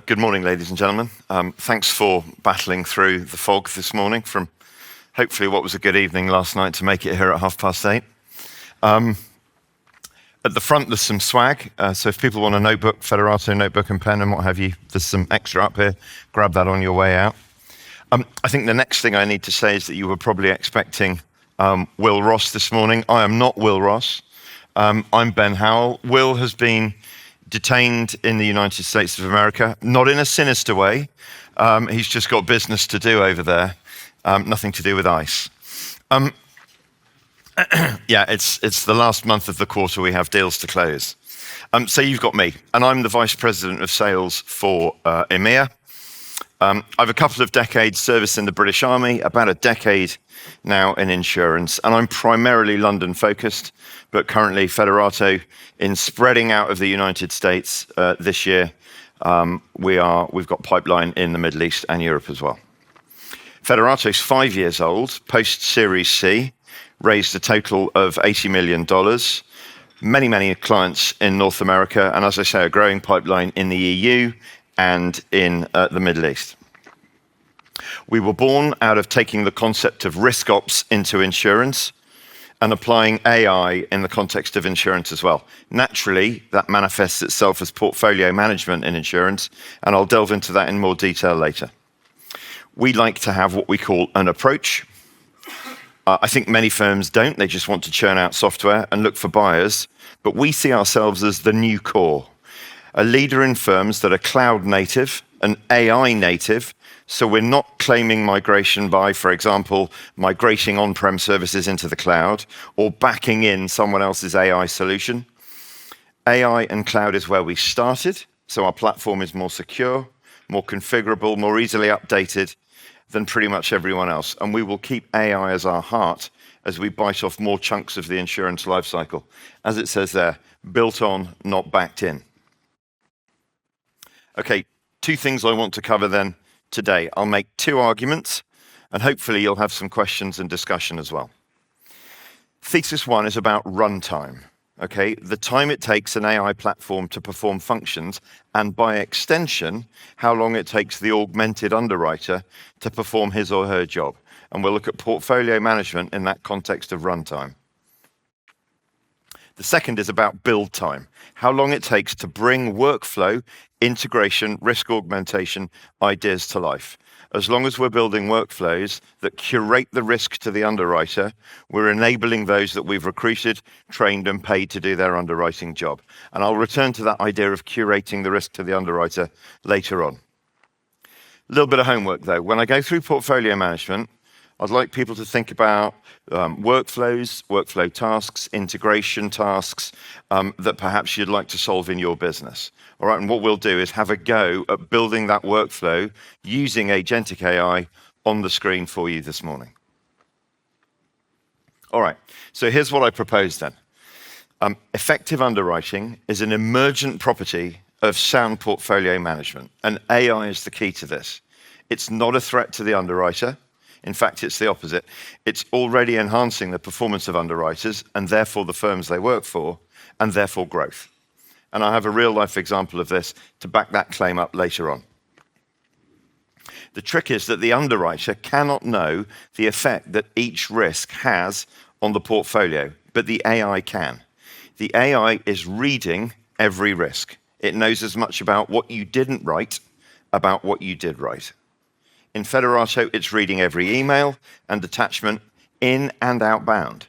Good morning, ladies and gentlemen. Thanks for battling through the fog this morning from hopefully what was a good evening last night to make it here at 8:30. At the front, there's some swag. So if people want a notebook, Federato notebook and pen and what have you, there's some extra up here. Grab that on your way out. I think the next thing I need to say is that you were probably expecting Will Ross this morning. I am not Will Ross. I'm Ben Howell. Will has been detained in the United States of America, not in a sinister way. He's just got business to do over there, nothing to do with ICE. Yeah, it's the last month of the quarter. We have deals to close. So you've got me, and I'm the Vice President of Sales for EMEA. I've a couple of decades service in the British Army, about a decade now in insurance, and I'm primarily London focused, but currently Federato in spreading out of the United States this year. We've got pipeline in the Middle East and Europe as well. Federato's 5 years old, post Series C, raised a total of $80 million, many clients in North America, and as I say, a growing pipeline in the EU and in the Middle East. We were born out of taking the concept of risk ops into insurance and applying AI in the context of insurance as well. Naturally, that manifests itself as portfolio management in insurance, and I'll delve into that in more detail later. We like to have what we call an approach. I think many firms don't. They just want to churn out software and look for buyers, but we see ourselves as the new core, a leader in firms that are cloud native and AI native. So we're not claiming migration by, for example, migrating on-prem services into the cloud or backing in someone else's AI solution. AI and cloud is where we started. So our platform is more secure, more configurable, more easily updated than pretty much everyone else. And we will keep AI as our heart as we bite off more chunks of the insurance lifecycle. As it says there, built on, not backed in. Okay, two things I want to cover then today. I'll make two arguments, and hopefully you'll have some questions and discussion as well. Thesis one is about runtime. Okay, the time it takes an AI platform to perform functions, and by extension, how long it takes the augmented underwriter to perform his or her job. And we'll look at portfolio management in that context of runtime. The second is about build time, how long it takes to bring workflow, integration, risk augmentation ideas to life. As long as we're building workflows that curate the risk to the underwriter, we're enabling those that we've recruited, trained, and paid to do their underwriting job. And I'll return to that idea of curating the risk to the underwriter later on. A little bit of homework, though. When I go through portfolio management, I'd like people to think about workflows, workflow tasks, integration tasks that perhaps you'd like to solve in your business. All right, and what we'll do is have a go at building that workflow using agentic AI on the screen for you this morning. All right, so here's what I propose then. Effective underwriting is an emergent property of sound portfolio management, and AI is the key to this. It's not a threat to the underwriter. In fact, it's the opposite. It's already enhancing the performance of underwriters and therefore the firms they work for, and therefore growth. And I have a real-life example of this to back that claim up later on. The trick is that the underwriter cannot know the effect that each risk has on the portfolio, but the AI can. The AI is reading every risk. It knows as much about what you didn't write about what you did write. In Federato, it's reading every email and attachment in and outbound,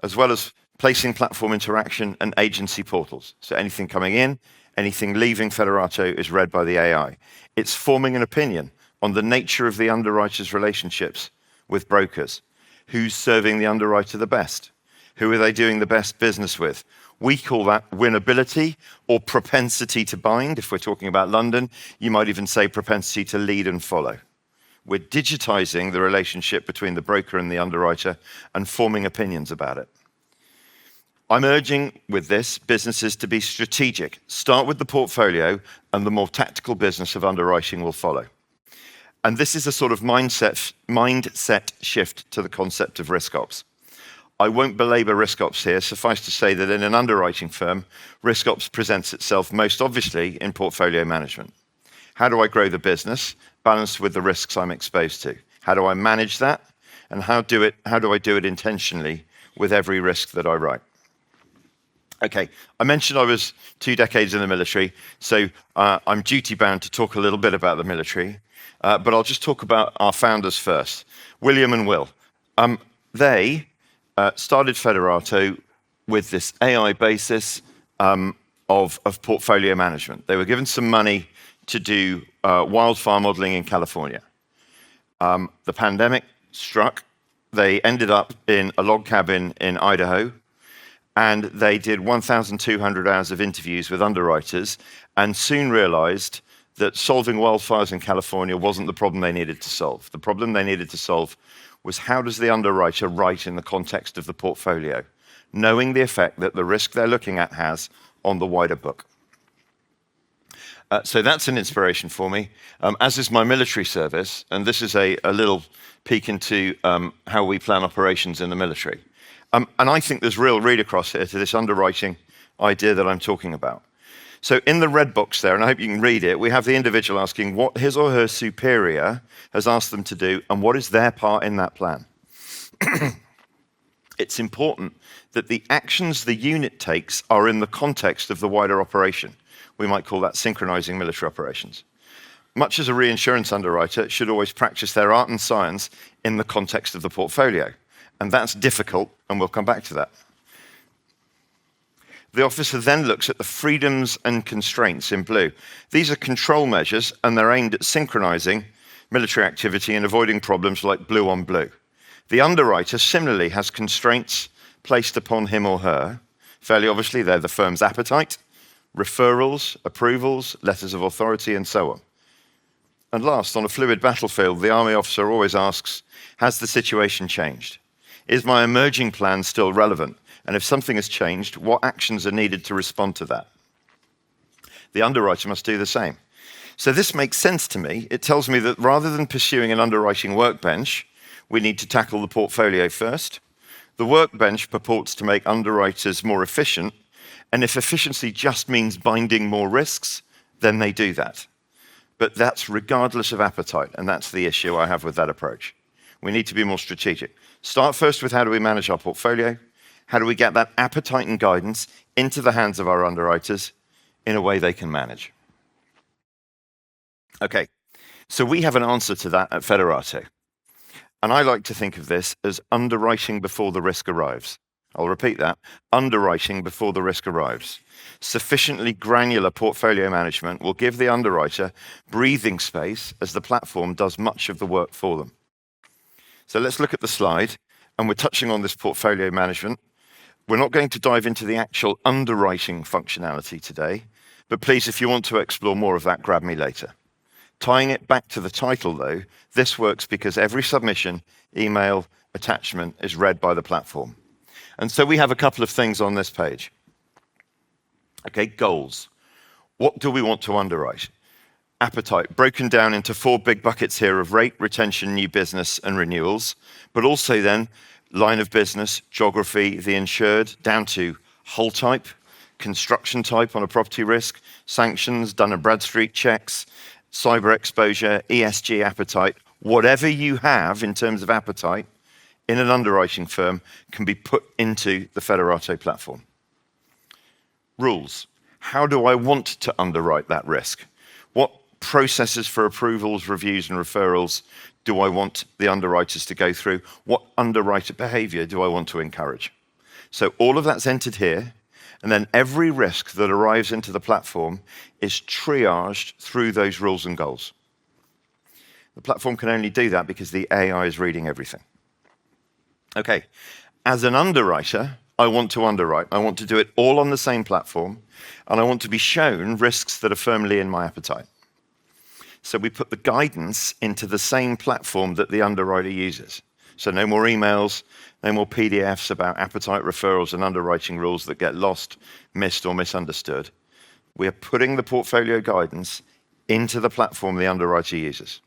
as well as placing platform interaction and agency portals. So anything coming in, anything leaving Federato is read by the AI. It's forming an opinion on the nature of the underwriter's relationships with brokers. Who's serving the underwriter the best? Who are they doing the best business with? We call that winnability or propensity to bind. If we're talking about London, you might even say propensity to lead and follow. We're digitizing the relationship between the broker and the underwriter and forming opinions about it. I'm urging with this businesses to be strategic. Start with the portfolio and the more tactical business of underwriting will follow. And this is a sort of mindset shift to the concept of risk ops. I won't belabor risk ops here. Suffice to say that in an underwriting firm, risk ops presents itself most obviously in portfolio management. How do I grow the business balanced with the risks I'm exposed to? How do I manage that? And how do I do it intentionally with every risk that I write? Okay, I mentioned I was 2 decades in the military, so I'm duty-bound to talk a little bit about the military, but I'll just talk about our founders first, William and Will. They started Federato with this AI basis of portfolio management. They were given some money to do wildfire modeling in California. The pandemic struck. They ended up in a log cabin in Idaho, and they did 1,200 hours of interviews with underwriters and soon realized that solving wildfires in California wasn't the problem they needed to solve. The problem they needed to solve was how does the underwriter write in the context of the portfolio, knowing the effect that the risk they're looking at has on the wider book. So that's an inspiration for me, as is my military service, and this is a little peek into how we plan operations in the military. And I think there's real read across here to this underwriting idea that I'm talking about. So in the red box there, and I hope you can read it, we have the individual asking what his or her superior has asked them to do and what is their part in that plan. It's important that the actions the unit takes are in the context of the wider operation. We might call that synchronizing military operations. Much as a reinsurance underwriter should always practice their art and science in the context of the portfolio. And that's difficult, and we'll come back to that. The officer then looks at the freedoms and constraints in blue. These are control measures, and they're aimed at synchronizing military activity and avoiding problems like blue on blue. The underwriter similarly has constraints placed upon him or her. Fairly obviously, they're the firm's appetite, referrals, approvals, letters of authority, and so on. And last, on a fluid battlefield, the army officer always asks, has the situation changed? Is my emerging plan still relevant? And if something has changed, what actions are needed to respond to that? The underwriter must do the same. So this makes sense to me. It tells me that rather than pursuing an underwriting workbench, we need to tackle the portfolio first. The workbench purports to make underwriters more efficient, and if efficiency just means binding more risks, then they do that. But that's regardless of appetite, and that's the issue I have with that approach. We need to be more strategic. Start first with how do we manage our portfolio? How do we get that appetite and guidance into the hands of our underwriters in a way they can manage? Okay, so we have an answer to that at Federato. And I like to think of this as underwriting before the risk arrives. I'll repeat that, underwriting before the risk arrives. Sufficiently granular portfolio management will give the underwriter breathing space as the platform does much of the work for them. So let's look at the slide, and we're touching on this portfolio management. We're not going to dive into the actual underwriting functionality today, but please, if you want to explore more of that, grab me later. Tying it back to the title, though, this works because every submission, email, attachment is read by the platform. And so we have a couple of things on this page. Okay, goals. What do we want to underwrite? Appetite, broken down into 4 big buckets here of rate, retention, new business, and renewals, but also then line of business, geography, the insured, down to hull type, construction type on a property risk, sanctions, Dun & Bradstreet checks, cyber exposure, ESG appetite. Whatever you have in terms of appetite in an underwriting firm can be put into the Federato platform. Rules. How do I want to underwrite that risk? What processes for approvals, reviews, and referrals do I want the underwriters to go through? What underwriter behavior do I want to encourage? So all of that's entered here, and then every risk that arrives into the platform is triaged through those rules and goals. The platform can only do that because the AI is reading everything. Okay, as an underwriter, I want to underwrite. I want to do it all on the same platform, and I want to be shown risks that are firmly in my appetite. So we put the guidance into the same platform that the underwriter uses. So no more emails, no more PDFs about appetite referrals and underwriting rules that get lost, missed, or misunderstood. We are putting the portfolio guidance into the platform the underwriter uses.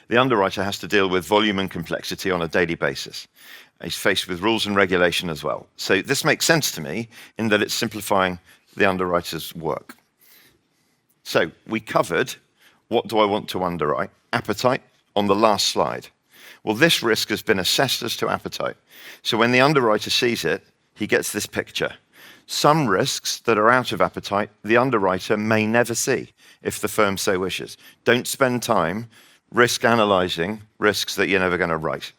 The underwriter has to deal with volume and complexity on a daily basis. He's faced with rules and regulation as well. So this makes sense to me in that it's simplifying the underwriter's work. So we covered what do I want to underwrite, appetite, on the last slide. Well, this risk has been assessed as to appetite. So when the underwriter sees it, he gets this picture. Some risks that are out of appetite, the underwriter may never see if the firm so wishes. Don't spend time risk analyzing risks that you're never going to write.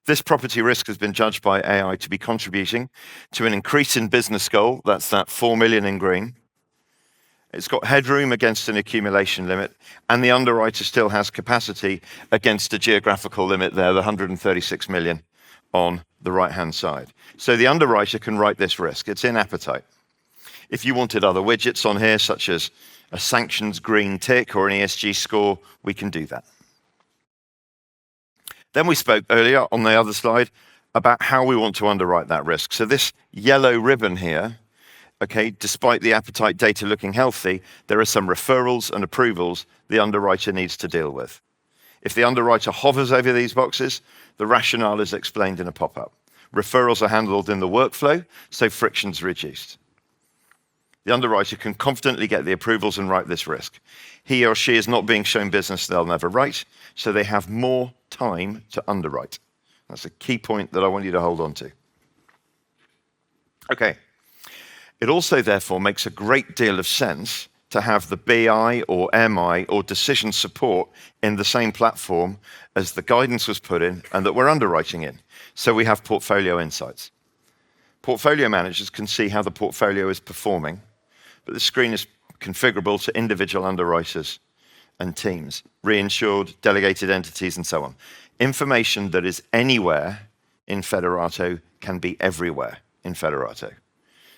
This property risk has been judged by AI to be contributing to an increase in business goal. That's that 4 million in green. It's got headroom against an accumulation limit, and the underwriter still has capacity against a geographical limit there, the 136 million on the right-hand side. So the underwriter can write this risk. It's in appetite. If you wanted other widgets on here, such as a sanctions green tick or an ESG score, we can do that. Then we spoke earlier on the other slide about how we want to underwrite that risk. So this yellow ribbon here, okay, despite the appetite data looking healthy, there are some referrals and approvals the underwriter needs to deal with. If the underwriter hovers over these boxes, the rationale is explained in a pop-up. Referrals are handled in the workflow, so friction's reduced. The underwriter can confidently get the approvals and write this risk. He or she is not being shown business they'll never write, so they have more time to underwrite. That's a key point that I want you to hold on to. Okay. It also, therefore, makes a great deal of sense to have the BI or MI or decision support in the same platform as the guidance was put in and that we're underwriting in. So we have portfolio insights. Portfolio managers can see how the portfolio is performing, but the screen is configurable to individual underwriters and teams, reinsured, delegated entities, and so on. Information that is anywhere in Federato can be everywhere in Federato.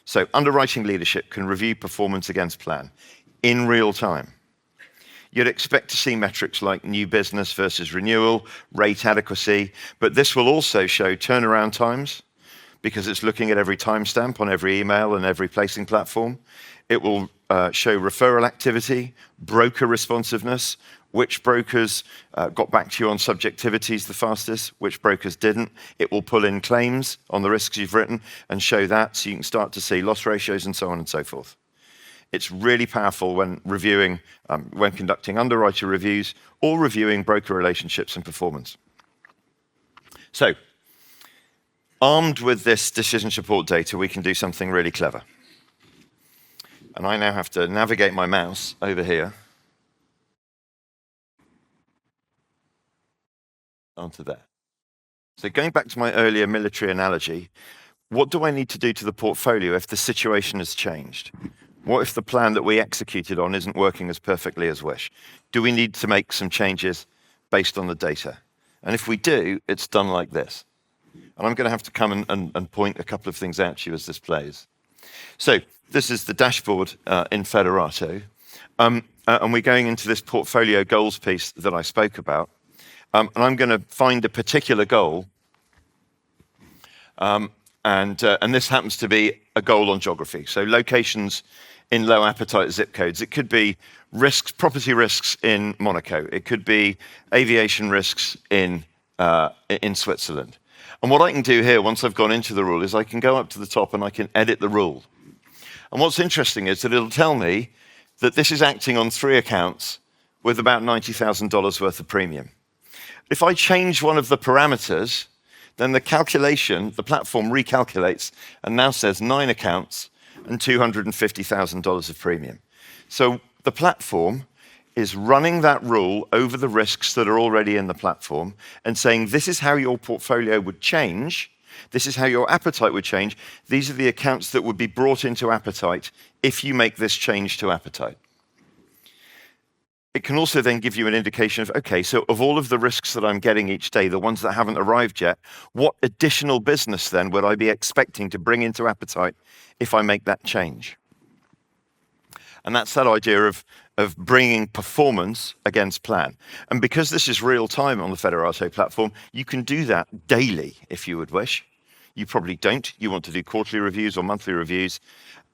So underwriting leadership can review performance against plan in real time. You'd expect to see metrics like new business versus renewal, rate adequacy, but this will also show turnaround times because it's looking at every timestamp on every email and every placing platform. It will show referral activity, broker responsiveness, which brokers got back to you on subjectivities the fastest, which brokers didn't. It will pull in claims on the risks you've written and show that so you can start to see loss ratios and so on and so forth. It's really powerful when reviewing, when conducting underwriter reviews or reviewing broker relationships and performance. So, armed with this decision support data, we can do something really clever. And I now have to navigate my mouse over here onto there. So going back to my earlier military analogy, what do I need to do to the portfolio if the situation has changed? What if the plan that we executed on isn't working as perfectly as wish? Do we need to make some changes based on the data? And if we do, it's done like this. And I'm going to have to come and point a couple of things out to you as this plays. So this is the dashboard in Federato. And we're going into this portfolio goals piece that I spoke about. And I'm going to find a particular goal. And this happens to be a goal on geography. So locations in low appetite zip codes. It could be risks, property risks in Monaco. It could be aviation risks in Switzerland. And what I can do here, once I've gone into the rule, is I can go up to the top and I can edit the rule. And what's interesting is that it'll tell me that this is acting on 3 accounts with about $90,000 worth of premium. If I change one of the parameters, then the calculation, the platform recalculates and now says 9 accounts and $250,000 of premium. So the platform is running that rule over the risks that are already in the platform and saying, this is how your portfolio would change. This is how your appetite would change. These are the accounts that would be brought into appetite if you make this change to appetite. It can also then give you an indication of, okay, so of all of the risks that I'm getting each day, the ones that haven't arrived yet, what additional business then would I be expecting to bring into appetite if I make that change? And that's that idea of bringing performance against plan. And because this is real time on the Federato platform, you can do that daily if you would wish. You probably don't. You want to do quarterly reviews or monthly reviews.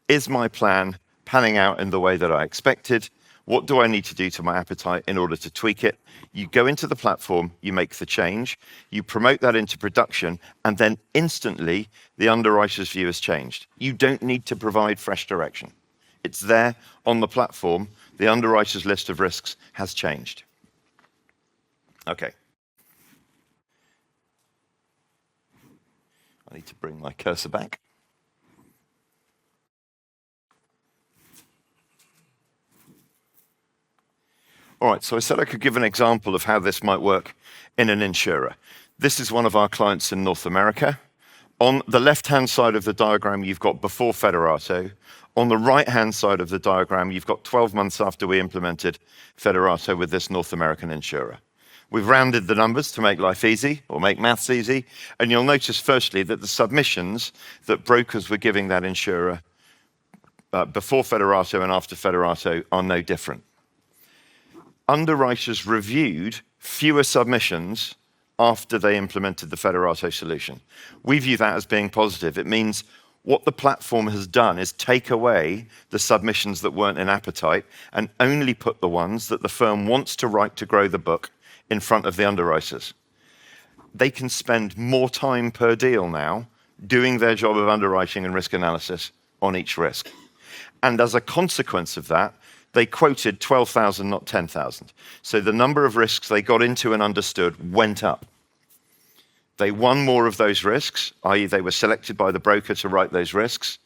Is my plan panning out in the way that I expected? What do I need to do to my appetite in order to tweak it? You go into the platform, you make the change, you promote that into production, and then instantly the underwriter's view has changed. You don't need to provide fresh direction. It's there on the platform. The underwriter's list of risks has changed. Okay. I need to bring my cursor back. All right, so I said I could give an example of how this might work in an insurer. This is one of our clients in North America. On the left-hand side of the diagram, you've got before Federato. On the right-hand side of the diagram, you've got 12 months after we implemented Federato with this North American insurer. We've rounded the numbers to make life easy, or make maths easy, and you'll notice firstly that the submissions that brokers were giving that insurer before Federato and after Federato are no different. Underwriters reviewed fewer submissions after they implemented the Federato solution. We view that as being positive. It means what the platform has done is take away the submissions that weren't in appetite and only put the ones that the firm wants to write to grow the book in front of the underwriters. They can spend more time per deal now doing their job of underwriting and risk analysis on each risk. And as a consequence of that, they quoted 12,000, not 10,000. So the number of risks they got into and understood went up. They won more of those risks, i.e. they were selected by the broker to write those risks,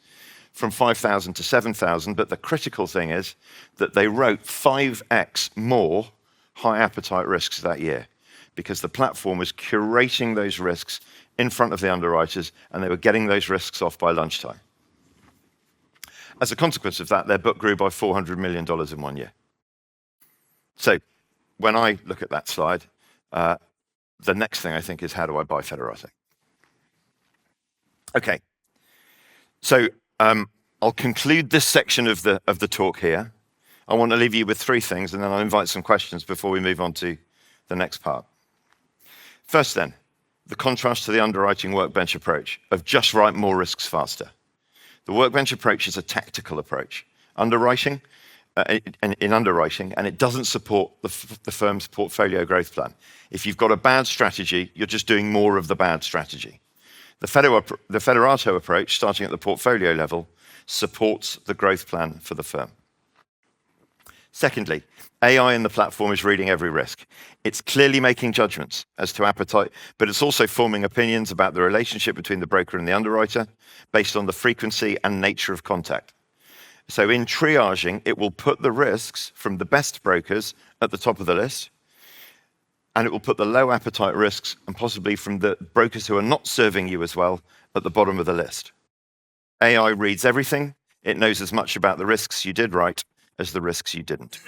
from 5,000 to 7,000. But the critical thing is that they wrote 5x more high appetite risks that year because the platform was curating those risks in front of the underwriters and they were getting those risks off by lunchtime. As a consequence of that, their book grew by $400 million in 1 year. So when I look at that slide, the next thing I think is, how do I buy Federato? Okay, so I'll conclude this section of the talk here. I want to leave you with three things, and then I'll invite some questions before we move on to the next part. First then, the contrast to the underwriting workbench approach of just write more risks faster. The workbench approach is a tactical approach. Underwriting, in underwriting, and it doesn't support the firm's portfolio growth plan. If you've got a bad strategy, you're just doing more of the bad strategy. The Federato approach, starting at the portfolio level, supports the growth plan for the firm. Secondly, AI in the platform is reading every risk. It's clearly making judgments as to appetite, but it's also forming opinions about the relationship between the broker and the underwriter based on the frequency and nature of contact. So in triaging, it will put the risks from the best brokers at the top of the list, and it will put the low appetite risks and possibly from the brokers who are not serving you as well at the bottom of the list. AI reads everything. It knows as much about the risks you did right as the risks you didn't.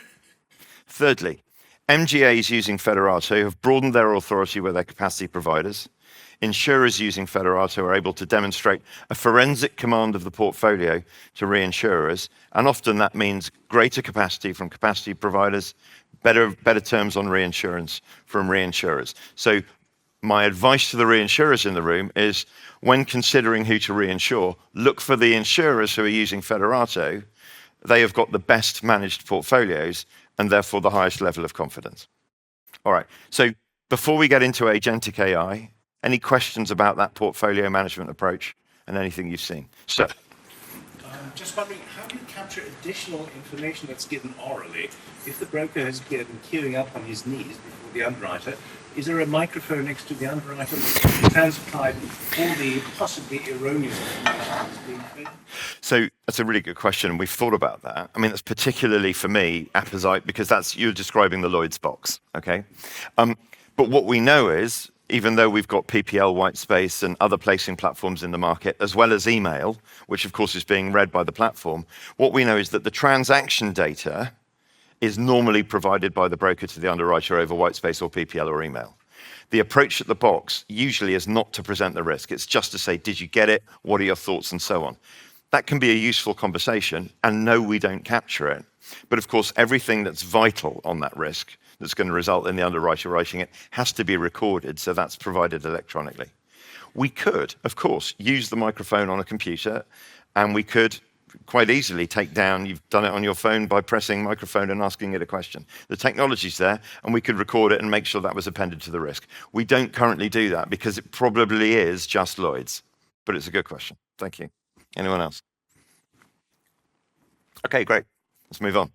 Thirdly, MGAs using Federato have broadened their authority with their capacity providers. Insurers using Federato are able to demonstrate a forensic command of the portfolio to reinsurers, and often that means greater capacity from capacity providers, better terms on reinsurance from reinsurers. So my advice to the reinsurers in the room is, when considering who to reinsure, look for the insurers who are using Federato. They have got the best managed portfolios and therefore the highest level of confidence. All right, so before we get into agentic AI, any questions about that portfolio management approach and anything you've seen? So, just wondering, how do you capture additional information that's given orally? If the broker has been queuing up on his knees before the underwriter, is there a microphone next to the underwriter that transcribes all the possibly erroneous information that's being fed? So that's a really good question. We've thought about that. I mean, that's particularly for me, apposite, because you're describing the Lloyd's box, okay? But what we know is, even though we've got PPL white space and other placing platforms in the market, as well as email, which of course is being read by the platform, what we know is that the transaction data is normally provided by the broker to the underwriter over white space or PPL or email. The approach at the box usually is not to present the risk. It's just to say, did you get it? What are your thoughts? And so on. That can be a useful conversation, and no, we don't capture it. But of course, everything that's vital on that risk that's going to result in the underwriter writing it has to be recorded, so that's provided electronically. We could, of course, use the microphone on a computer, and we could quite easily take down, you've done it on your phone by pressing microphone and asking it a question. The technology's there, and we could record it and make sure that was appended to the risk. We don't currently do that because it probably is just Lloyd's, but it's a good question. Thank you. Anyone else? Okay, great. Let's move on.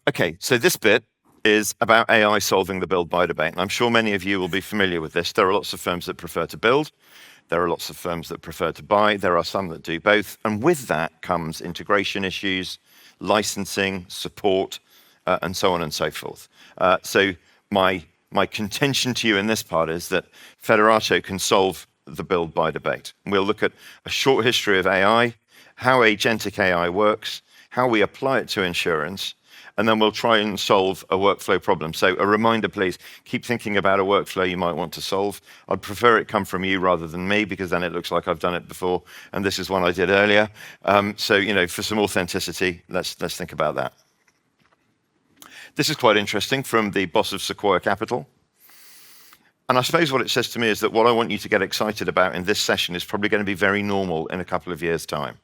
Okay, so this bit is about AI solving the build-buy debate. And I'm sure many of you will be familiar with this. There are lots of firms that prefer to build. There are lots of firms that prefer to buy. There are some that do both. And with that comes integration issues, licensing, support, and so on and so forth. So my contention to you in this part is that Federato can solve the build-buy debate. We'll look at a short history of AI, how agentic AI works, how we apply it to insurance, and then we'll try and solve a workflow problem. So a reminder, please, keep thinking about a workflow you might want to solve. I'd prefer it come from you rather than me, because then it looks like I've done it before, and this is one I did earlier. So, for some authenticity, let's think about that. This is quite interesting from the boss of Sequoia Capital. And I suppose what it says to me is that what I want you to get excited about in this session is probably going to be very normal in a couple of years' time.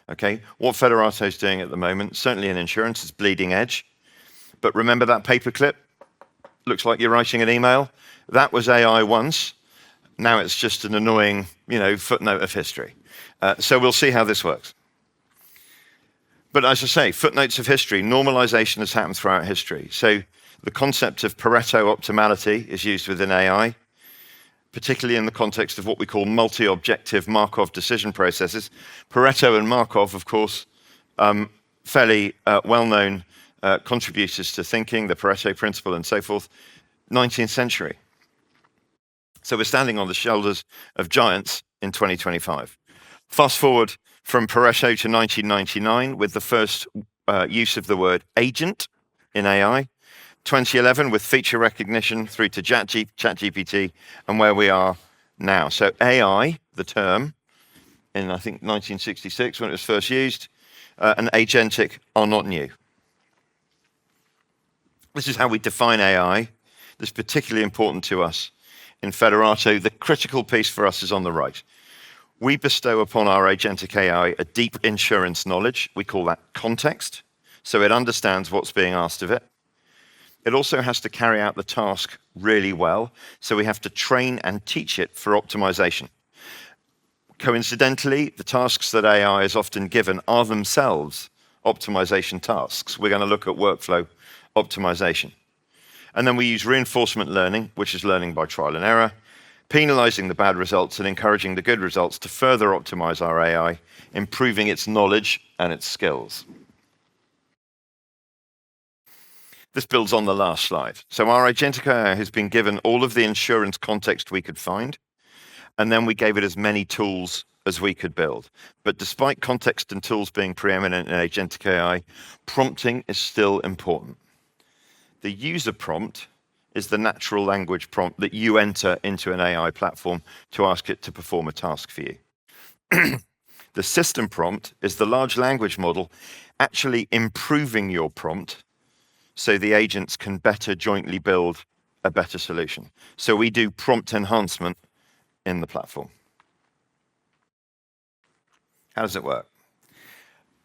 Okay, what Federato is doing at the moment, certainly in insurance, is bleeding edge. But remember that paperclip? Looks like you're writing an email. That was AI once. Now it's just an annoying, footnote of history. So we'll see how this works. But as I say, footnotes of history, normalization has happened throughout history. So the concept of Pareto optimality is used within AI, particularly in the context of what we call multi-objective Markov decision processes. Pareto and Markov, of course, fairly well-known contributors to thinking, the Pareto principle and so forth, 19th century. So we're standing on the shoulders of giants in 2025. Fast forward from Pareto to 1999 with the first use of the word agent in AI, 2011 with feature recognition through to ChatGPT, and where we are now. So AI, the term, in I think 1966 when it was first used, and agentic are not new. This is how we define AI. This is particularly important to us in Federato. The critical piece for us is on the right. We bestow upon our agentic AI a deep insurance knowledge. We call that context, so it understands what's being asked of it. It also has to carry out the task really well, so we have to train and teach it for optimization. Coincidentally, the tasks that AI is often given are themselves optimization tasks. We're going to look at workflow optimization. And then we use reinforcement learning, which is learning by trial and error, penalizing the bad results and encouraging the good results to further optimize our AI, improving its knowledge and its skills. This builds on the last slide. So our agentic AI has been given all of the insurance context we could find, and then we gave it as many tools as we could build. But despite context and tools being preeminent in agentic AI, prompting is still important. The user prompt is the natural language prompt that you enter into an AI platform to ask it to perform a task for you. The system prompt is the large language model actually improving your prompt so the agents can better jointly build a better solution. So we do prompt enhancement in the platform. How does it work?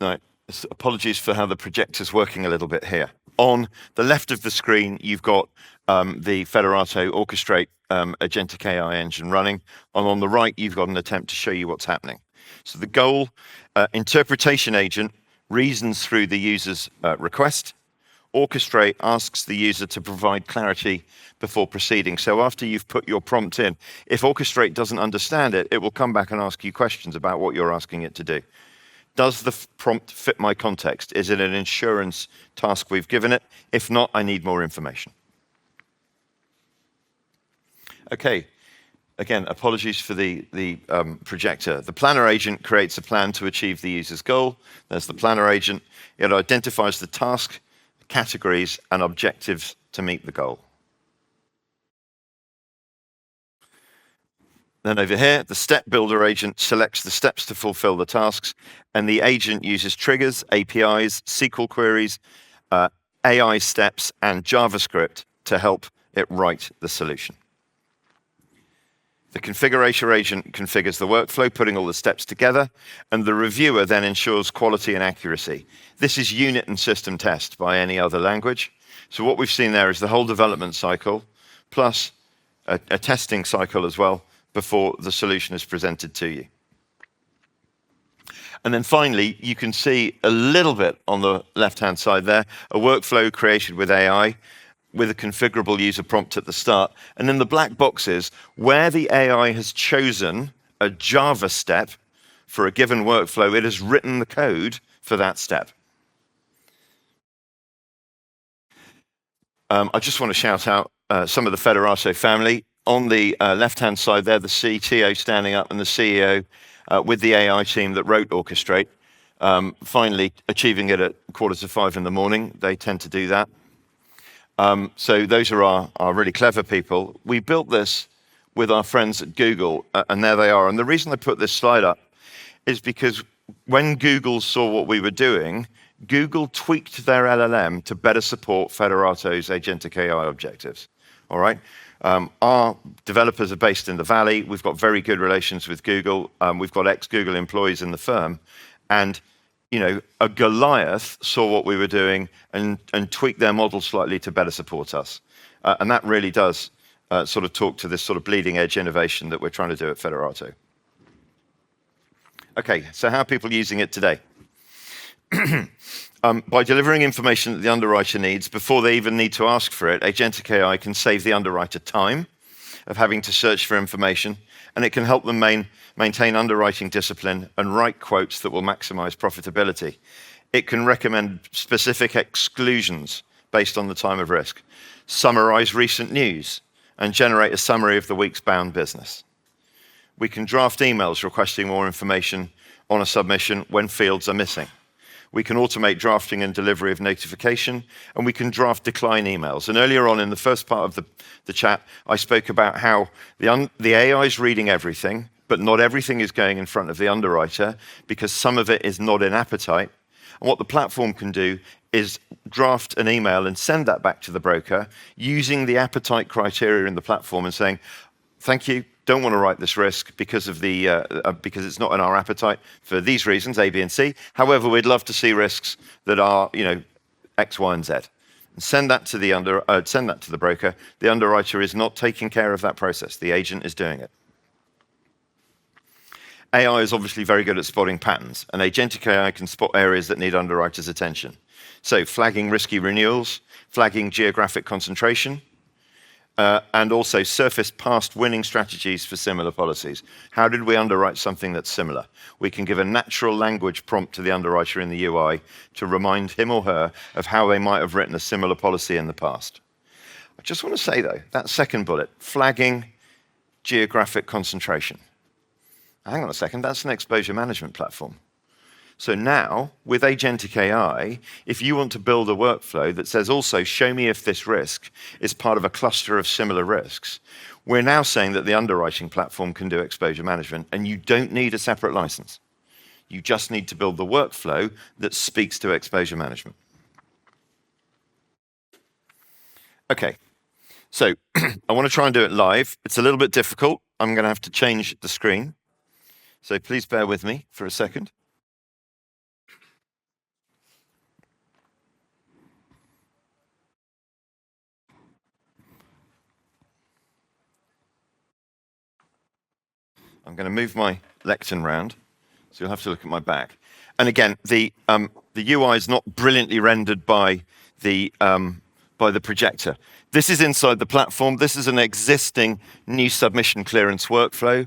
Right. Apologies for how the projector's working a little bit here. On the left of the screen, you've got the Federato Orchestrate agentic AI engine running, and on the right, you've got an attempt to show you what's happening. So the goal, interpretation agent reasons through the user's request. Orchestrate asks the user to provide clarity before proceeding. So after you've put your prompt in, if Orchestrate doesn't understand it, it will come back and ask you questions about what you're asking it to do. Does the prompt fit my context? Is it an insurance task we've given it? If not, I need more information. Okay, again, apologies for the projector. The planner agent creates a plan to achieve the user's goal. There's the planner agent. It identifies the task, categories, and objectives to meet the goal. Then over here, the step builder agent selects the steps to fulfill the tasks, and the agent uses triggers, APIs, SQL queries, AI steps, and JavaScript to help it write the solution. The configuration agent configures the workflow, putting all the steps together, and the reviewer then ensures quality and accuracy. This is unit and system test by any other language. So what we've seen there is the whole development cycle, plus a testing cycle as well, before the solution is presented to you. And then finally, you can see a little bit on the left-hand side there, a workflow created with AI with a configurable user prompt at the start. And then the black boxes where the AI has chosen a Java step for a given workflow, it has written the code for that step. I just want to shout out some of the Federato family. On the left-hand side there, the CTO standing up and the CEO with the AI team that wrote Orchestrate, finally achieving it at 4:45 in the morning. They tend to do that. So those are our really clever people. We built this with our friends at Google, and there they are. And the reason I put this slide up is because when Google saw what we were doing, Google tweaked their LLM to better support Federato's agentic AI objectives. All right. Our developers are based in the Valley. We've got very good relations with Google. We've got ex-Google employees in the firm, and a Goliath saw what we were doing and tweaked their model slightly to better support us. And that really does sort of talk to this sort of bleeding edge innovation that we're trying to do at Federato. Okay, so how are people using it today? By delivering information that the underwriter needs before they even need to ask for it, agentic AI can save the underwriter time of having to search for information, and it can help them maintain underwriting discipline and write quotes that will maximize profitability. It can recommend specific exclusions based on the time of risk, summarize recent news, and generate a summary of the week's bound business. We can draft emails requesting more information on a submission when fields are missing. We can automate drafting and delivery of notification, and we can draft decline emails. And earlier on in the first part of the chat, I spoke about how the AI is reading everything, but not everything is going in front of the underwriter because some of it is not in appetite. And what the platform can do is draft an email and send that back to the broker using the appetite criteria in the platform and saying, thank you, don't want to write this risk because it's not in our appetite for these reasons, A, B, and C. However, we'd love to see risks that are, X, Y, and Z. And send that to the broker. The underwriter is not taking care of that process. The agent is doing it. AI is obviously very good at spotting patterns, and agentic AI can spot areas that need underwriters' attention. So flagging risky renewals, flagging geographic concentration, and also surface past winning strategies for similar policies. How did we underwrite something that's similar? We can give a natural language prompt to the underwriter in the UI to remind him or her of how they might have written a similar policy in the past. I just want to say, though, that second bullet, flagging geographic concentration. Hang on a second, that's an exposure management platform. So now, with agentic AI, if you want to build a workflow that says also, show me if this risk is part of a cluster of similar risks, we're now saying that the underwriting platform can do exposure management, and you don't need a separate license. You just need to build the workflow that speaks to exposure management. Okay, so I want to try and do it live. It's a little bit difficult. I'm going to have to change the screen. So please bear with me for a second. I'm going to move my lectern round, so you'll have to look at my back. And again, the UI is not brilliantly rendered by the projector. This is inside the platform. This is an existing new submission clearance workflow.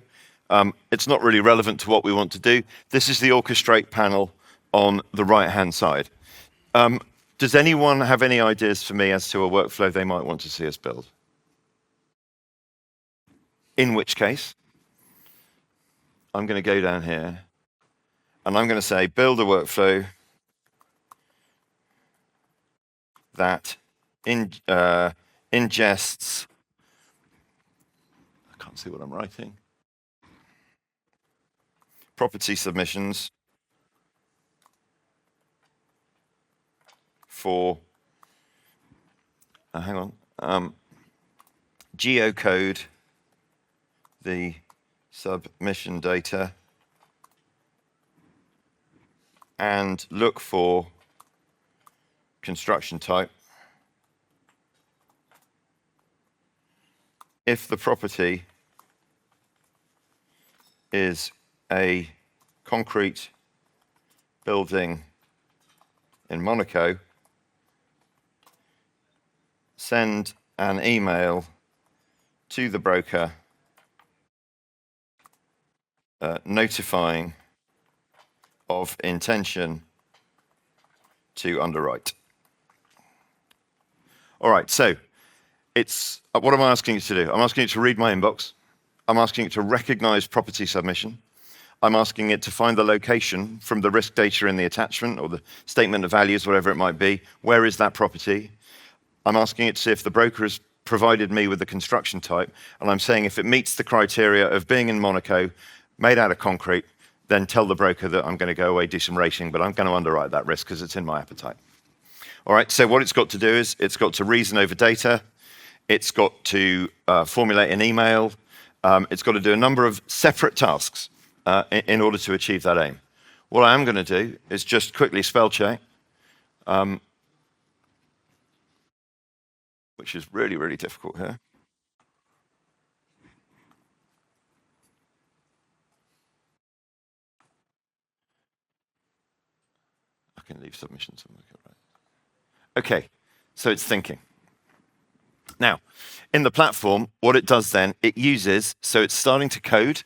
It's not really relevant to what we want to do. This is the Orchestrate panel on the right-hand side. Does anyone have any ideas for me as to a workflow they might want to see us build? In which case, I'm going to go down here, and I'm going to say, build a workflow that ingests, I can't see what I'm writing, property submissions for, geocode the submission data and look for construction type if the property is a concrete building in Monaco, send an email to the broker notifying of intention to underwrite. All right, so it's what am I asking you to do? I'm asking you to read my inbox. I'm asking it to recognize property submission. I'm asking it to find the location from the risk data in the attachment or the statement of values, whatever it might be. Where is that property? I'm asking it to see if the broker has provided me with the construction type, and I'm saying if it meets the criteria of being in Monaco, made out of concrete, then tell the broker that I'm going to go away, do some rating, but I'm going to underwrite that risk because it's in my appetite. All right, so what it's got to do is it's got to reason over data, it's got to formulate an email, it's got to do a number of separate tasks in order to achieve that aim. What I am going to do is just quickly spell check, which is really, really difficult here. I can leave submissions. Okay, so it's thinking. Now, in the platform, what it does then, it uses, so it's starting to code,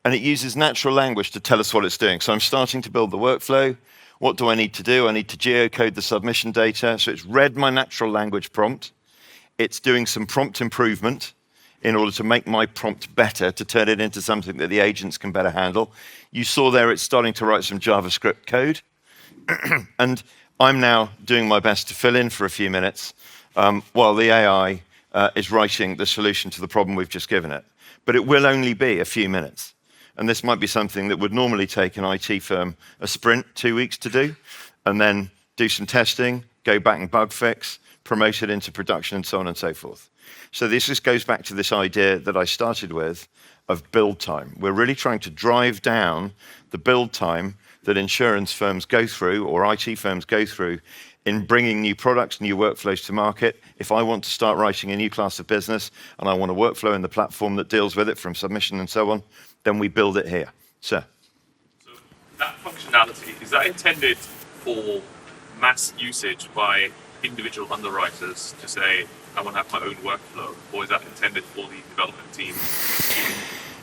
and it uses natural language to tell us what it's doing. So I'm starting to build the workflow. What do I need to do? I need to geocode the submission data. So it's read my natural language prompt. It's doing some prompt improvement in order to make my prompt better, to turn it into something that the agents can better handle. You saw there it's starting to write some JavaScript code. And I'm now doing my best to fill in for a few minutes while the AI is writing the solution to the problem we've just given it. But it will only be a few minutes. And this might be something that would normally take an IT firm a sprint, 2 weeks to do, and then do some testing, go back and bug fix, promote it into production, and so on and so forth. So this just goes back to this idea that I started with of build time. We're really trying to drive down the build time that insurance firms go through or IT firms go through in bringing new products, new workflows to market. If I want to start writing a new class of business and I want a workflow in the platform that deals with it from submission and so on, then we build it here. So that functionality, is that intended for mass usage by individual underwriters to say, I want to have my own workflow? Or is that intended for the development team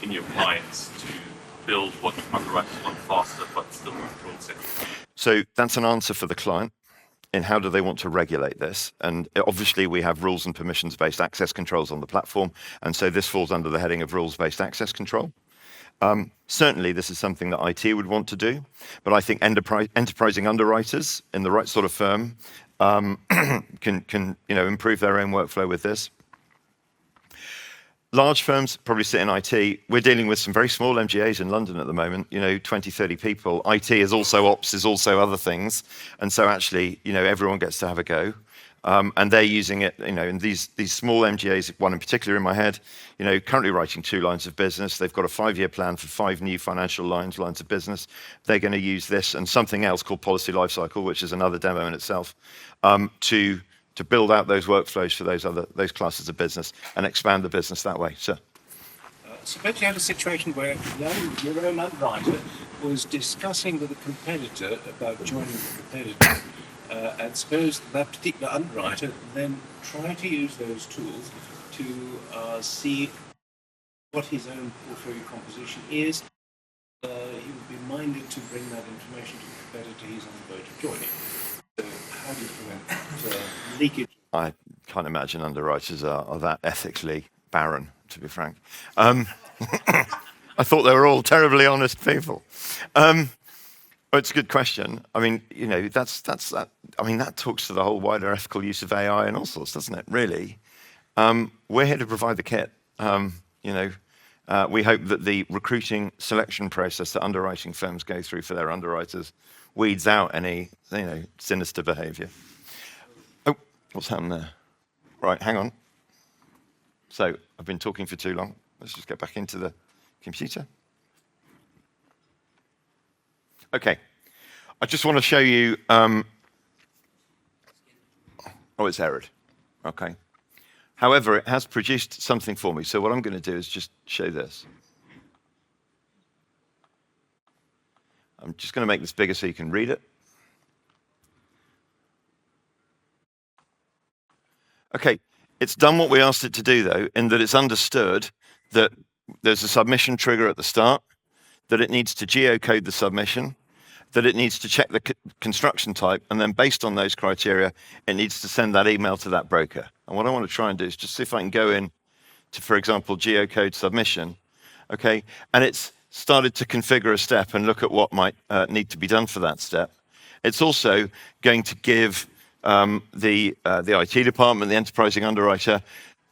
in your clients to build what underwriters want faster but still control set? So that's an answer for the client in how do they want to regulate this. And obviously we have rules and permissions-based access controls on the platform. And so this falls under the heading of rules-based access control. Certainly, this is something that IT would want to do, but I think enterprising underwriters in the right sort of firm can improve their own workflow with this. Large firms probably sit in IT. We're dealing with some very small MGAs in London at the moment, 20, 30 people. IT is also ops, is also other things. And so actually, everyone gets to have a go. And they're using it, in these small MGAs, one in particular in my head, currently writing 2 lines of business. They've got a 5-year plan for 5 new financial lines of business. They're going to use this and something else called policy lifecycle, which is another demo in itself, to build out those workflows for those classes of business and expand the business that way. So, suppose you had a situation where your own underwriter was discussing with a competitor about joining the competitor. And suppose that particular underwriter then try to use those tools to see what his own portfolio composition is. He would be minded to bring that information to the competitor he's on the boat of joining. So how do you prevent leakage? I can't imagine underwriters are that ethically barren, to be frank. I thought they were all terribly honest people. It's a good question. I mean, that talks to the whole wider ethical use of AI and all sorts, doesn't it? Really, we're here to provide the kit. We hope that the recruiting selection process that underwriting firms go through for their underwriters weeds out any, sinister behaviour. Oh, what's happened there? Right, hang on. So I've been talking for too long. Let's just get back into the computer. Okay, I just want to show you, it's errored, okay. However, it has produced something for me, so what I'm going to do is just show this. I'm just going to make this bigger so you can read it. Okay, it's done what we asked it to do, though, in that it's understood that there's a submission trigger at the start, that it needs to geocode the submission, that it needs to check the construction type, and then based on those criteria, it needs to send that email to that broker. And what I want to try and do is just see if I can go in to, for example, geocode submission, okay? And it's started to configure a step and look at what might need to be done for that step. It's also going to give the IT department, the enterprising underwriter,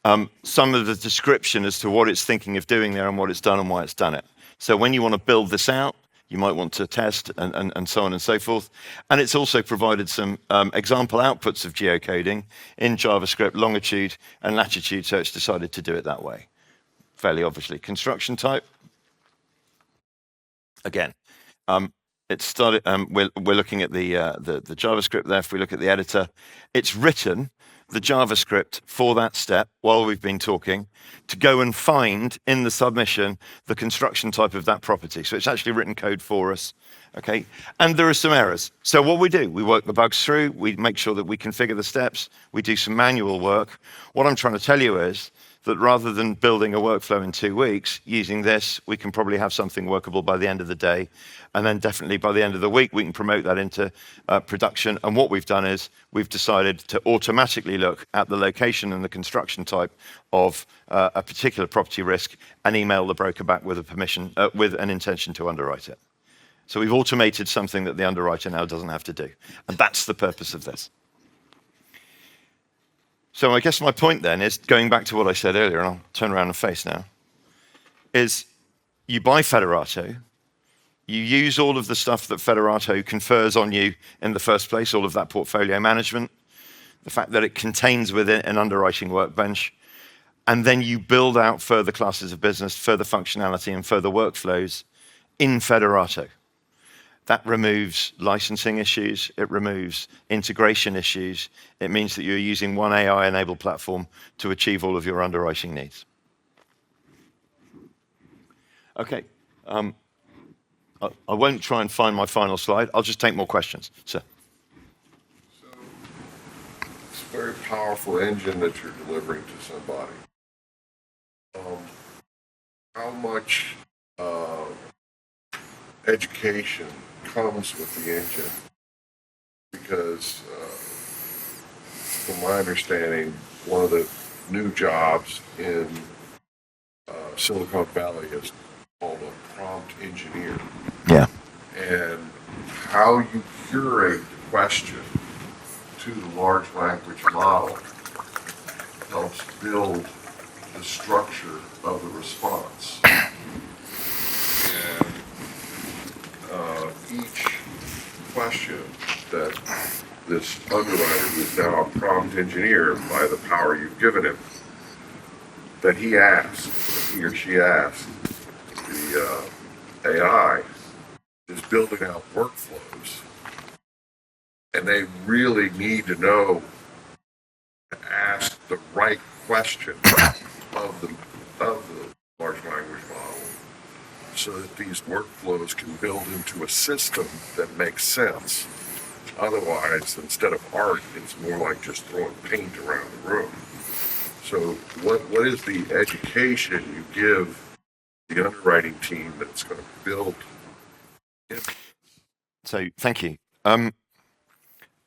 some of the description as to what it's thinking of doing there and what it's done and why it's done it. So when you want to build this out, you might want to test and so on and so forth. And it's also provided some example outputs of geocoding in JavaScript, longitude and latitude, so it's decided to do it that way. Fairly obviously. Construction type. Again, it started. We're looking at the JavaScript there. If we look at the editor, it's written the JavaScript for that step while we've been talking to go and find in the submission the construction type of that property. So it's actually written code for us. Okay, and there are some errors. So what we do, we work the bugs through. We make sure that we configure the steps. We do some manual work. What I'm trying to tell you is that rather than building a workflow in 2 weeks, using this, we can probably have something workable by the end of the day. And then definitely by the end of the week, we can promote that into production. And what we've done is we've decided to automatically look at the location and the construction type of a particular property risk and email the broker back with a permission, with an intention to underwrite it. So we've automated something that the underwriter now doesn't have to do. And that's the purpose of this. So I guess my point then is, going back to what I said earlier, and I'll turn around and face now, is you buy Federato, you use all of the stuff that Federato confers on you in the first place, all of that portfolio management, the fact that it contains within an underwriting workbench, and then you build out further classes of business, further functionality and further workflows in Federato. That removes licensing issues, it removes integration issues. It means that you're using one AI-enabled platform to achieve all of your underwriting needs. Okay, I won't try and find my final slide. I'll just take more questions. Sir. So, it's a very powerful engine that you're delivering to somebody. How much education comes with the engine? Because from my understanding, one of the new jobs in Silicon Valley is called a prompt engineer. Yeah. And how you curate the question to the large language model helps build the structure of the response. And each question that this underwriter, who's now a prompt engineer by the power you've given him, that he asks, that he or she asks, the AI is building out workflows, and they really need to know to ask the right question of the large language model, so that these workflows can build into a system that makes sense. Otherwise, instead of art, it's more like just throwing paint around the room. So what is the education you give the underwriting team that's going to build it? So thank you.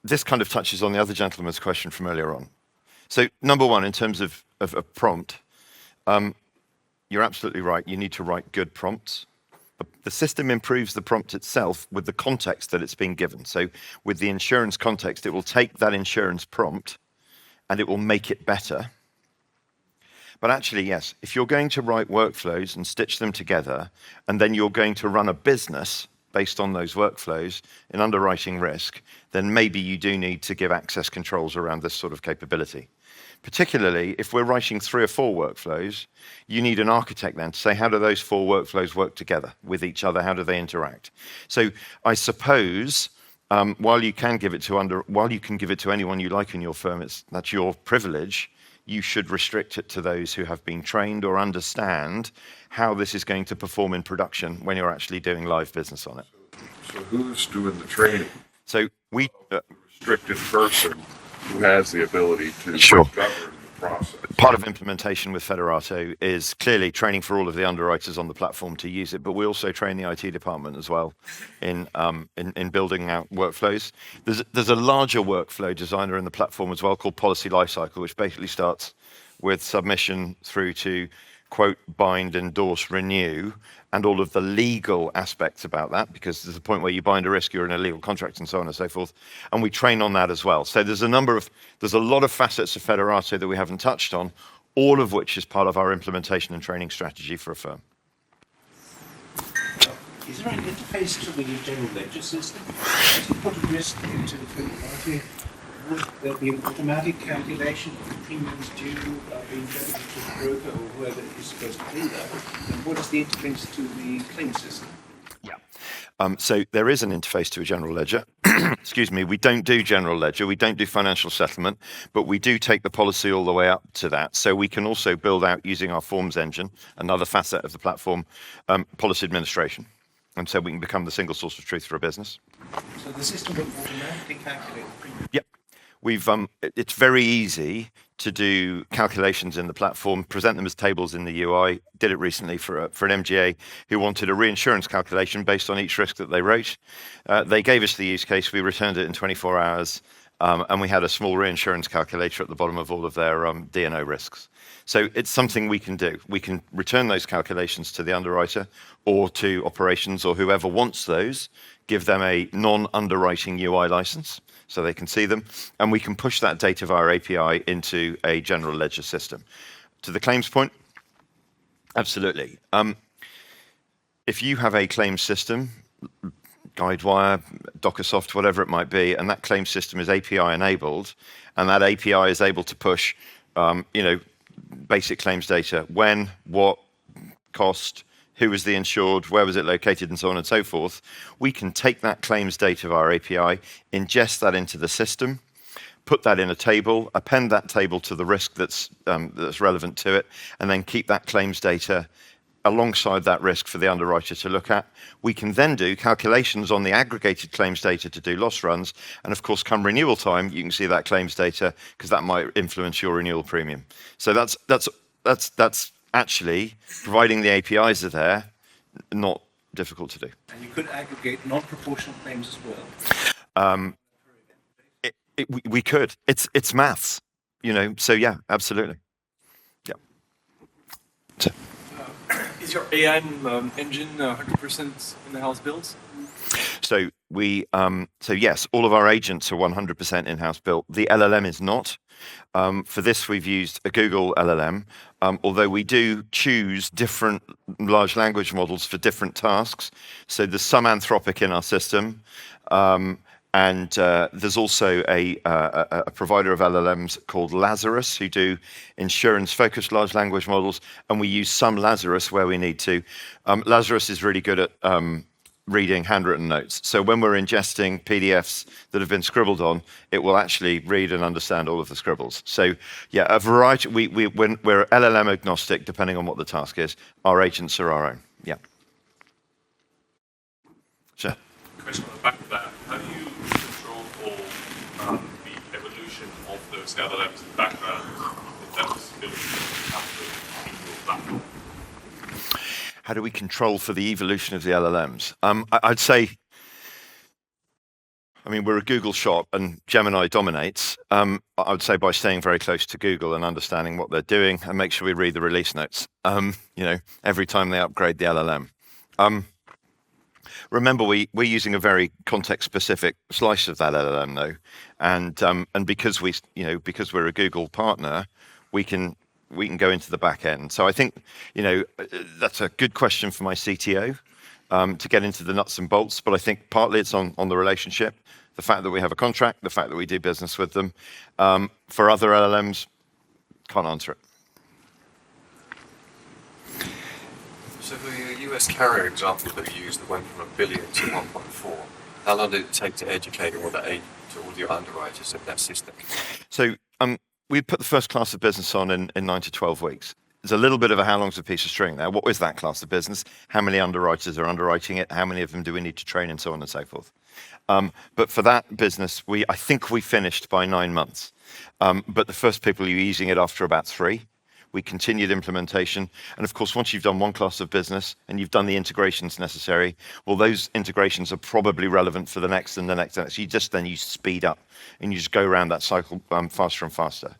This kind of touches on the other gentleman's question from earlier on. So number one, in terms of a prompt, you're absolutely right. You need to write good prompts. But the system improves the prompt itself with the context that it's been given. So with the insurance context, it will take that insurance prompt and it will make it better. But actually, yes, if you're going to write workflows and stitch them together, and then you're going to run a business based on those workflows in underwriting risk, then maybe you do need to give access controls around this sort of capability. Particularly if we're writing 3 or 4 workflows, you need an architect then to say, how do those 4 workflows work together with each other? How do they interact? So I suppose while you can give it to anyone you like in your firm, that's your privilege. You should restrict it to those who have been trained or understand how this is going to perform in production when you're actually doing live business on it. So who's doing the training? So we Restricted person who has the ability to Sure. govern the process. part of implementation with Federato is clearly training for all of the underwriters on the platform to use it, but we also train the IT department as well in building out workflows. There's a larger workflow designer in the platform as well called Policy Lifecycle, which basically starts with submission through to quote, bind, endorse, renew, and all of the legal aspects about that, because there's a point where you bind a risk, you're in a legal contract, and so on and so forth. And we train on that as well. So there's a lot of facets of Federato that we haven't touched on, all of which is part of our implementation and training strategy for a firm. Is there an interface to the general ledger system? As you put a risk into the Federato, would there be an automatic calculation of the premiums due being credited to the broker or whoever is supposed to do that? And what is the interface to the claim system? Yeah. So there is an interface to a general ledger. Excuse me, we don't do general ledger, we don't do financial settlement, but we do take the policy all the way up to that. So we can also build out using our forms engine, another facet of the platform, policy administration. And so we can become the single source of truth for a business. So the system will automatically calculate the premium? Yep. It's very easy to do calculations in the platform, present them as tables in the UI. Did it recently for an MGA who wanted a reinsurance calculation based on each risk that they wrote. They gave us the use case. We returned it in 24 hours, and we had a small reinsurance calculator at the bottom of all of their D&O risks. So it's something we can do. We can return those calculations to the underwriter or to operations or whoever wants those, give them a non-underwriting UI license so they can see them, and we can push that data via API into a general ledger system. To the claims point, absolutely. If you have a claims system, Guidewire, DockerSoft, whatever it might be, and that claims system is API enabled, and that API is able to push, basic claims data, when, what, cost, who was the insured, where was it located, and so on and so forth. We can take that claims data of our API, ingest that into the system, put that in a table, append that table to the risk that's relevant to it, and then keep that claims data alongside that risk for the underwriter to look at. We can then do calculations on the aggregated claims data to do loss runs, and of course, come renewal time, you can see that claims data because that might influence your renewal premium. So that's actually, providing the APIs are there, not difficult to do. And you could aggregate non-proportional claims as well. We could. It's maths, So yeah, absolutely. Yeah. So. Is your AI engine 100% in-house built? So yes, all of our agents are 100% in-house built. The LLM is not. For this, we've used a Google LLM, although we do choose different large language models for different tasks. So there's some Anthropic in our system, and there's also a provider of LLMs called Lazarus, who do insurance-focused large language models, and we use some Lazarus where we need to. Lazarus is really good at reading handwritten notes. So when we're ingesting PDFs that have been scribbled on, it will actually read and understand all of the scribbles. So yeah, a variety. We're LLM agnostic, depending on what the task is. Our agents are our own. Yeah. Sure. Question on the back of that: how do you control for the evolution of those LLMs in the background in terms of ability to capture in your platform? How do we control for the evolution of the LLMs? I'd say, we're a Google shop and Gemini dominates. I would say by staying very close to Google and understanding what they're doing and make sure we read the release notes, every time they upgrade the LLM. Remember, we're using a very context-specific slice of that LLM, though, and because we're a Google partner, we can go into the back end. So I think, that's a good question for my CTO to get into the nuts and bolts. But I think partly it's on the relationship, the fact that we have a contract, the fact that we do business with them. For other LLMs, can't answer it. So the US carrier example that you used that went from 1 billion to 1.4, how long did it take to educate all your underwriters in that system? So we put the first class of business on in 9 to 12 weeks. there's a little bit of a how long's a piece of string there. What is that class of business? How many underwriters are underwriting it? How many of them do we need to train, and so on and so forth? But for that business, I think we finished by 9 months. But the first people you're using it after about 3. We continued implementation. And of course, once you've done one class of business and you've done the integrations necessary, well, those integrations are probably relevant for the next and the next. So you speed up and you just go around that cycle faster and faster.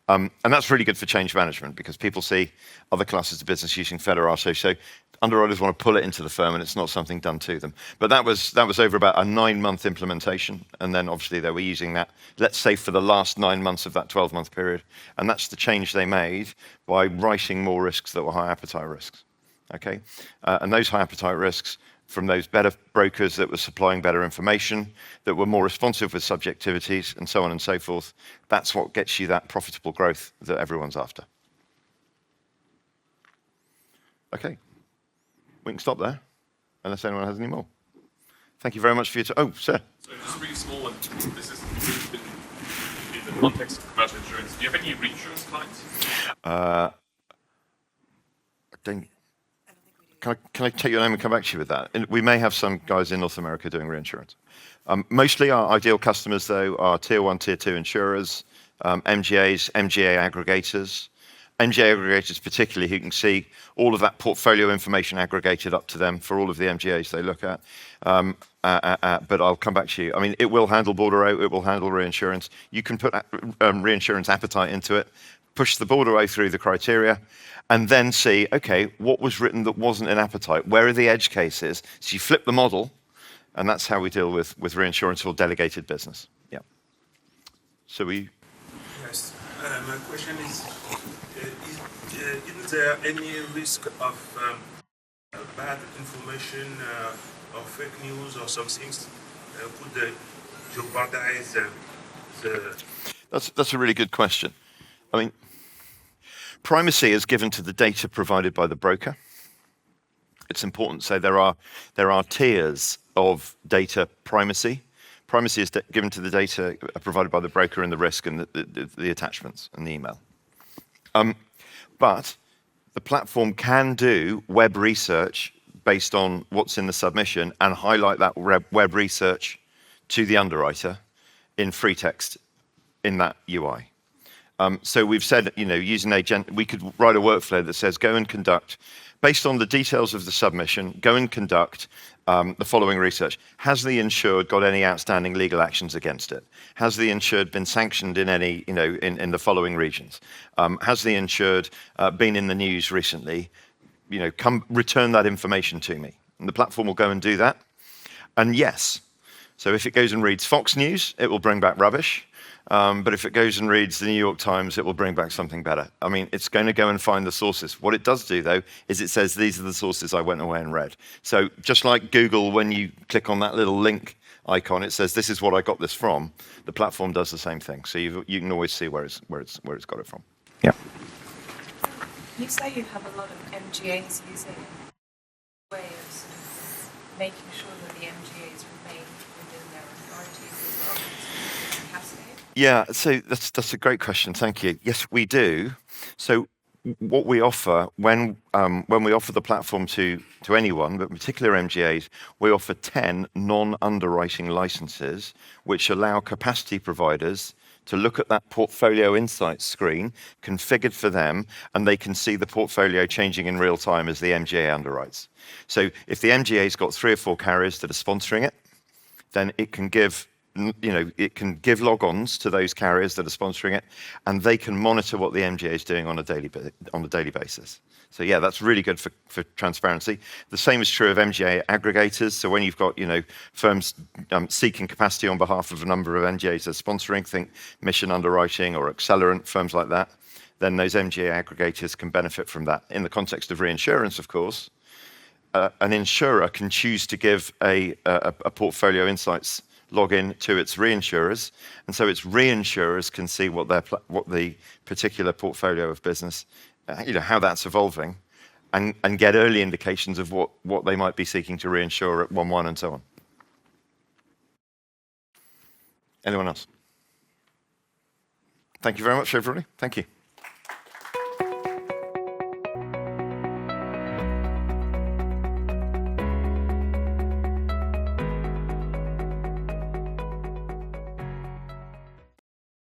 And that's really good for change management because people see other classes of business using Federato. So underwriters want to pull it into the firm and it's not something done to them. But that was over about a 9-month implementation. And then obviously they were using that, let's say, for the last 9 months of that 12-month period. And that's the change they made by writing more risks that were high appetite risks. Okay? And those high appetite risks from those better brokers that were supplying better information, that were more responsive with subjectivities, and so on and so forth. That's what gets you that profitable growth that everyone's after. Okay, we can stop there, unless anyone has any more. Thank you very much for your time. Oh, sir. So just a really small one. This is in the context of commercial insurance. Do you have any reinsurance clients? Can I take your name and come back to you with that? We may have some guys in North America doing reinsurance. Mostly our ideal customers, though, are Tier 1, Tier 2 insurers, MGAs, MGA aggregators. MGA aggregators particularly, who can see all of that portfolio information aggregated up to them for all of the MGAs they look at. But I'll come back to you. I mean, it will handle bordereau, it will handle reinsurance. You can put reinsurance appetite into it, push the bordereau through the criteria, and then see, okay, what was written that wasn't in appetite? Where are the edge cases? So you flip the model, and that's how we deal with reinsurance or delegated business. Yeah. So we... Yes. My question is there any risk of bad information or fake news or some things could jeopardize the... That's a really good question. I mean, primacy is given to the data provided by the broker. It's important to say there are tiers of data primacy. Primacy is given to the data provided by the broker and the risk and the attachments and the email. But the platform can do web research based on what's in the submission and highlight that web research to the underwriter in free text in that UI. So we've said, using agent, we could write a workflow that says, go and conduct, based on the details of the submission, go and conduct the following research. Has the insured got any outstanding legal actions against it? Has the insured been sanctioned in any, in the following regions? Has the insured been in the news recently? Come return that information to me. And the platform will go and do that. And yes, so if it goes and reads Fox News, it will bring back rubbish. But if it goes and reads the New York Times, it will bring back something better. I mean, it's going to go and find the sources. What it does do, though, is it says, these are the sources I went away and read. So just like Google, when you click on that little link icon, it says, this is what I got this from. The platform does the same thing. So you can always see where it's got it from. Yeah. You say you have a lot of MGAs using a way of sort of making sure that the MGAs remain within their authorities as well. Yeah, so that's a great question. Thank you. Yes, we do. So what we offer when we offer the platform to anyone, but in particular MGAs, we offer 10 non-underwriting licenses, which allow capacity providers to look at that portfolio insights screen configured for them, and they can see the portfolio changing in real time as the MGA underwrites. So if the MGA's got 3 or 4 carriers that are sponsoring it, then it can give logons to those carriers that are sponsoring it, and they can monitor what the MGA is doing on a daily basis. So yeah, that's really good for transparency. The same is true of MGA aggregators. So when you've got firms seeking capacity on behalf of a number of MGAs they're sponsoring, think Mission Underwriting or Accelerant, firms like that, then those MGA aggregators can benefit from that. In the context of reinsurance, of course, an insurer can choose to give a portfolio insights login to its reinsurers, and so its reinsurers can see what the particular portfolio of business, how that's evolving, and get early indications of what they might be seeking to reinsure at 1/1 and so on. Anyone else? Thank you very much, everybody. Thank you.